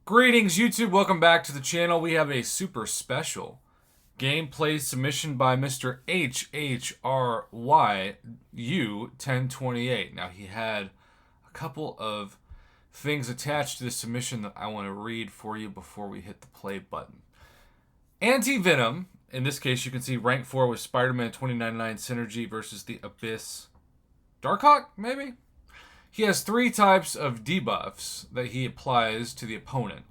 Greetings, YouTube. Welcome back to the channel. We have a super special gameplay submission by Mr. HHRYU1028. Now, he had a couple of things attached to the submission that I want to read for you before we hit the play button. Anti-Venom, in this case, you can see rank 4 with Spider-Man 2099 Synergy versus the Abyss. Darkhawk, maybe? He has 3 types of debuffs that he applies to the opponent.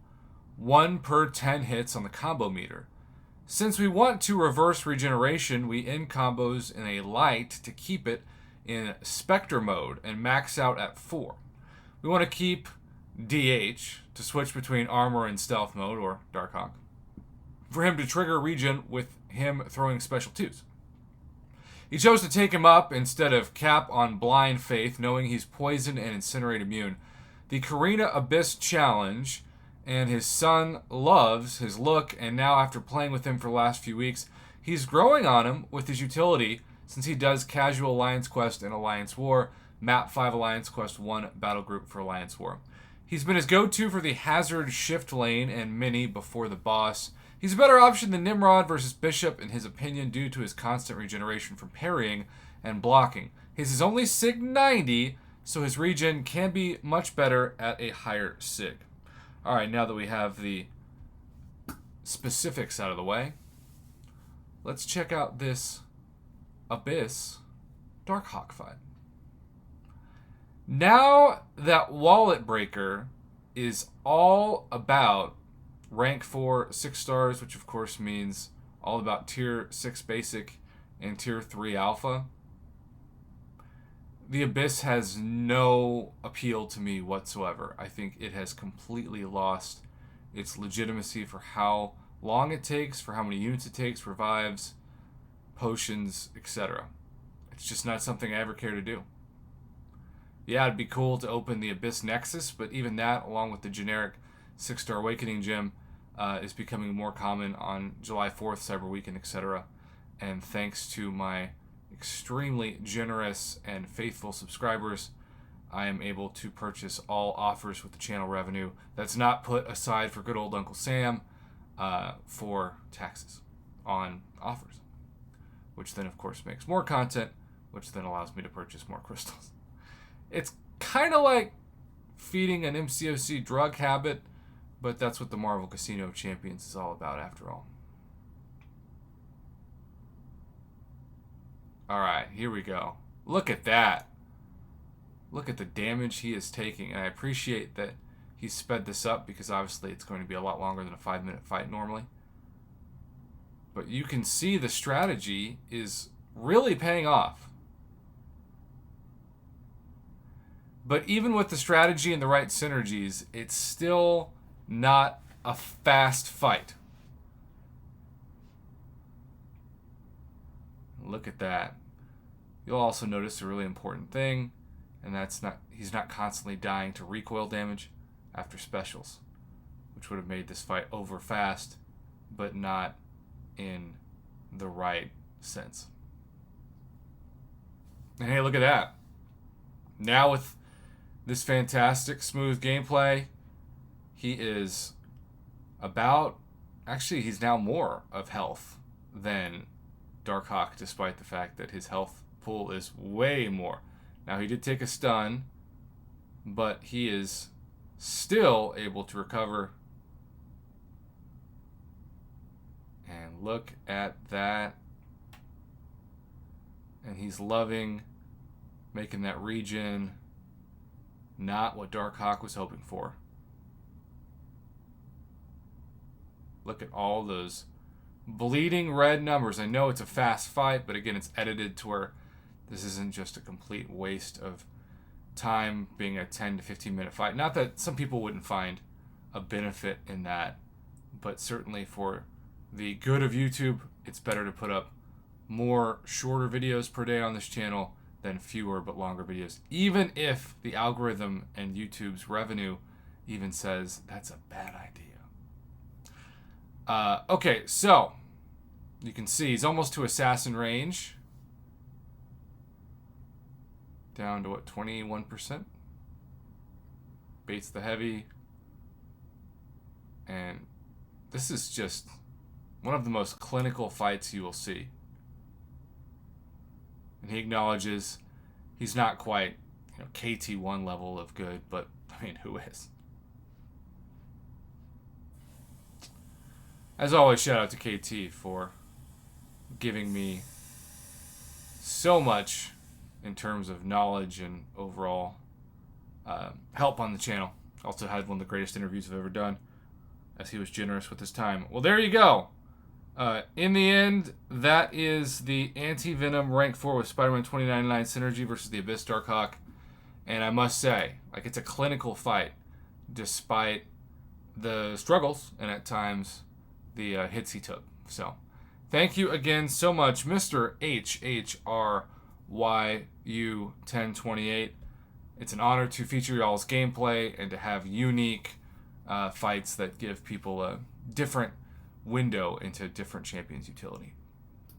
1 per 10 hits on the combo meter. Since we want to reverse regeneration, we end combos in a light to keep it in Spectre mode and max out at 4. We want to keep DH to switch between armor and stealth mode, or Darkhawk, for him to trigger regen with him throwing special 2s. He chose to take him up instead of Cap on Blind Faith, knowing he's poison and incinerate immune. The Karina Abyss challenge, and his son loves his look, and now after playing with him for the last few weeks, he's growing on him with his utility since he does Casual Alliance Quest and Alliance War, Map 5 Alliance Quest 1 Battle Group for Alliance War. He's been his go-to for the Hazard Shift lane and Mini before the boss. He's a better option than Nimrod versus Bishop in his opinion due to his constant regeneration from parrying and blocking. His is only Sig 90, so his regen can be much better at a higher Sig. Alright, now that we have the specifics out of the way, let's check out this Abyss Darkhawk fight. Now that Wallet Breaker is all about rank 4, 6 stars, which of course means all about tier 6 basic and tier 3 alpha, the Abyss has no appeal to me whatsoever. I think it has completely lost its legitimacy for how long it takes, for how many units it takes, revives, potions, etc. It's just not something I ever care to do. Yeah, it'd be cool to open the Abyss Nexus, but even that, along with the generic 6-star Awakening gem, is becoming more common on July 4th, Cyber Weekend, etc. And thanks to my extremely generous and faithful subscribers, I am able to purchase all offers with the channel revenue that's not put aside for good old Uncle Sam for taxes on offers, which then of course makes more content, which then allows me to purchase more crystals. It's kind of like feeding an MCOC drug habit, but that's what the Marvel Casino of Champions is all about after all. Alright, here we go. Look at that. Look at the damage he is taking. And I appreciate that he sped this up because obviously it's going to be a lot longer than a 5-minute fight normally. But you can see the strategy is really paying off. But even with the strategy and the right synergies, it's still not a fast fight. Look at that. You'll also notice a really important thing, and that's he's not constantly dying to recoil damage after specials, which would have made this fight over fast, but not in the right sense. And hey, look at that. Now with this fantastic smooth gameplay, he is about, actually he's now more of health than Darkhawk, despite the fact that his health pool is way more. Now he did take a stun, but he is still able to recover. And look at that. And he's loving making that regen not what Darkhawk was hoping for. Look at all those bleeding red numbers. I know it's a fast fight, but again, it's edited to where this isn't just a complete waste of time being a 10 to 15 minute fight. Not that some people wouldn't find a benefit in that, but certainly for the good of YouTube, it's better to put up more shorter videos per day on this channel than fewer but longer videos, even if the algorithm and YouTube's revenue even says that's a bad idea. Okay, so you can see he's almost to assassin range. Down to what, 21%? Baits the heavy. And this is just one of the most clinical fights you will see. And he acknowledges he's not quite, KT1 level of good, but I mean, who is? As always, shout out to KT for giving me so much in terms of knowledge and overall help on the channel. Also had one of the greatest interviews I've ever done, as he was generous with his time. Well, there you go. In the end, that is the Anti-Venom Rank 4 with Spider-Man 2099 Synergy versus the Abyss Darkhawk. And I must say, it's a clinical fight, despite the struggles and at times the hits he took. So, thank you again so much, Mr. HHRYU1028. It's an honor to feature y'all's gameplay and to have unique fights that give people a different window into different champions' utility.